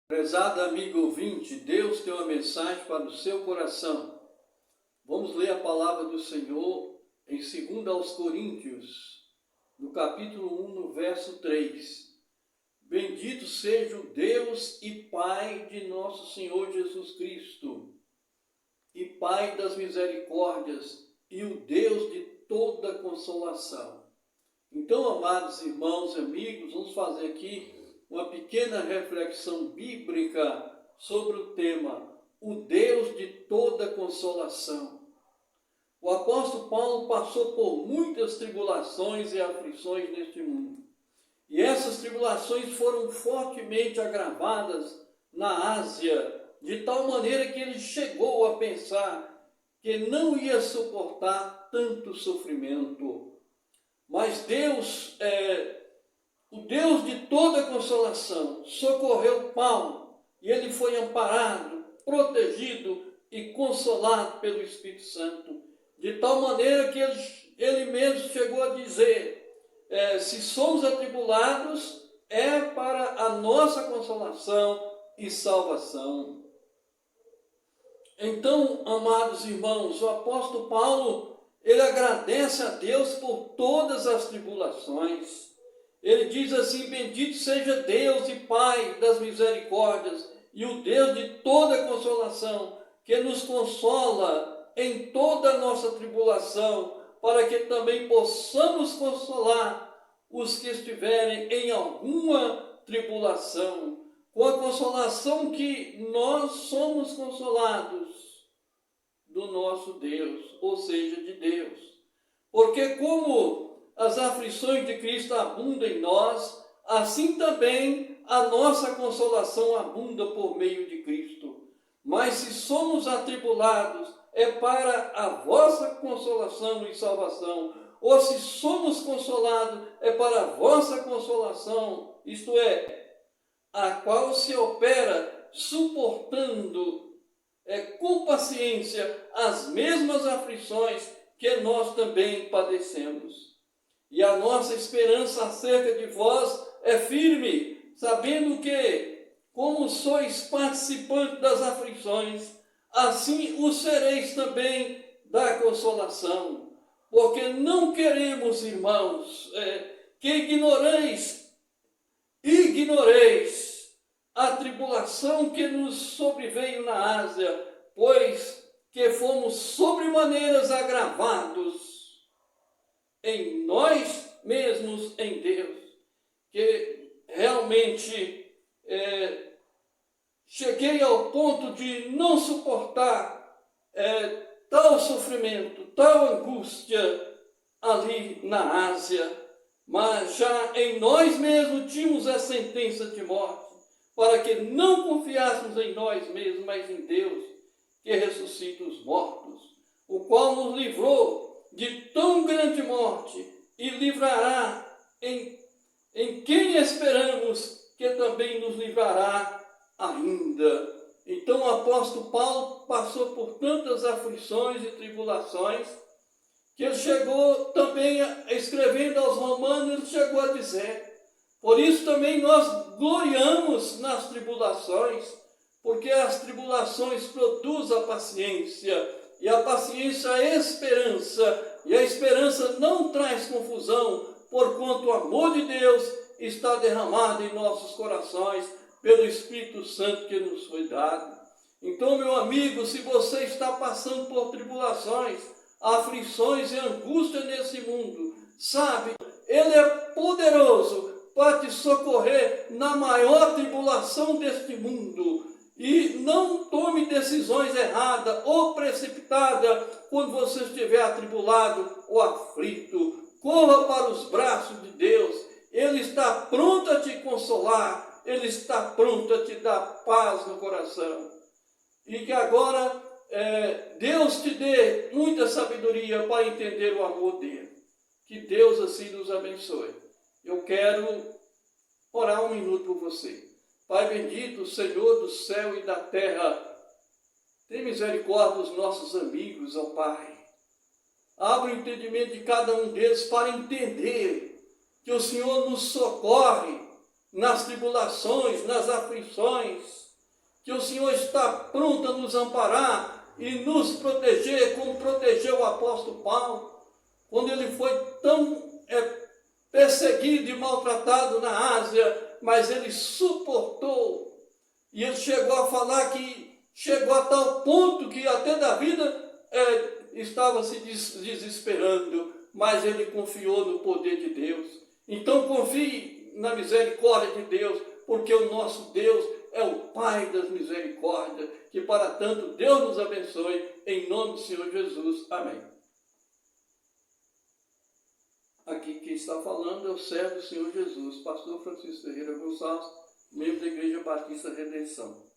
Prezado amigo ouvinte, Deus tem uma mensagem para o seu coração. Vamos ler a palavra do Senhor em 2 aos Coríntios, no capítulo 1, no verso 3. Bendito seja o Deus e Pai de nosso Senhor Jesus Cristo, e Pai das misericórdias, e o Deus de toda consolação. Então, amados irmãos e amigos, vamos fazer aqui uma pequena reflexão bíblica sobre o tema, o Deus de toda consolação. O apóstolo Paulo passou por muitas tribulações e aflições neste mundo. E essas tribulações foram fortemente agravadas na Ásia, de tal maneira que ele chegou a pensar que não ia suportar tanto sofrimento. Mas Deus, o Deus de toda consolação, socorreu Paulo, e ele foi amparado, protegido e consolado pelo Espírito Santo, de tal maneira que ele mesmo chegou a dizer, se somos atribulados, é para a nossa consolação e salvação. Então, amados irmãos, o apóstolo Paulo, ele agradece a Deus por todas as tribulações. Ele diz assim, bendito seja Deus e Pai das misericórdias e o Deus de toda consolação, que nos consola em toda a nossa tribulação, para que também possamos consolar os que estiverem em alguma tribulação, com a consolação que nós somos consolados do nosso Deus, ou seja, de Deus. Porque como as aflições de Cristo abundam em nós, assim também a nossa consolação abunda por meio de Cristo. Mas se somos atribulados, é para a vossa consolação e salvação. Ou se somos consolados, é para a vossa consolação, isto é, a qual se opera suportando com paciência as mesmas aflições que nós também padecemos. E a nossa esperança acerca de vós é firme, sabendo que, como sois participantes das aflições, assim o sereis também da consolação. Porque não queremos, irmãos, que ignoreis a tribulação que nos sobreveio na Ásia, pois que fomos sobremaneiras agravados em nós mesmos em Deus, que realmente cheguei ao ponto de não suportar tal sofrimento, tal angústia ali na Ásia, mas já em nós mesmos tínhamos a sentença de morte, para que não confiássemos em nós mesmos, mas em Deus, que ressuscita os mortos, o qual nos livrou de tão grande morte e livrará em quem esperamos, que também nos livrará ainda. Então o apóstolo Paulo passou por tantas aflições e tribulações, que ele chegou também, escrevendo aos Romanos, ele chegou a dizer, por isso também nós gloriamos nas tribulações, porque as tribulações produzem a paciência, e a paciência a esperança, e a esperança não traz confusão, porquanto o amor de Deus está derramado em nossos corações, pelo Espírito Santo que nos foi dado. Então, meu amigo, se você está passando por tribulações, aflições e angústia nesse mundo, sabe, Ele é poderoso para te socorrer na maior tribulação deste mundo. E não tome decisões erradas ou precipitadas quando você estiver atribulado ou aflito. Corra para os braços de Deus. Ele está pronto a te consolar. Ele está pronto a te dar paz no coração. E que agora Deus te dê muita sabedoria para entender o amor dele. Que Deus assim nos abençoe. Eu quero orar um minuto por você. Pai bendito, Senhor do céu e da terra, tem misericórdia dos nossos amigos, ó Pai. Abre o entendimento de cada um deles para entender que o Senhor nos socorre nas tribulações, nas aflições, que o Senhor está pronto a nos amparar e nos proteger, como protegeu o apóstolo Paulo, quando ele foi tão perseguido e maltratado na Ásia, mas ele suportou. E ele chegou a falar que chegou a tal ponto que até da vida estava se desesperando, mas ele confiou no poder de Deus. Então confie na misericórdia de Deus, porque o nosso Deus é o Pai das misericórdias, que para tanto Deus nos abençoe, em nome do Senhor Jesus. Amém. Aqui quem está falando é o servo do Senhor Jesus, pastor Francisco Ferreira Gonçalves, membro da Igreja Batista Redenção.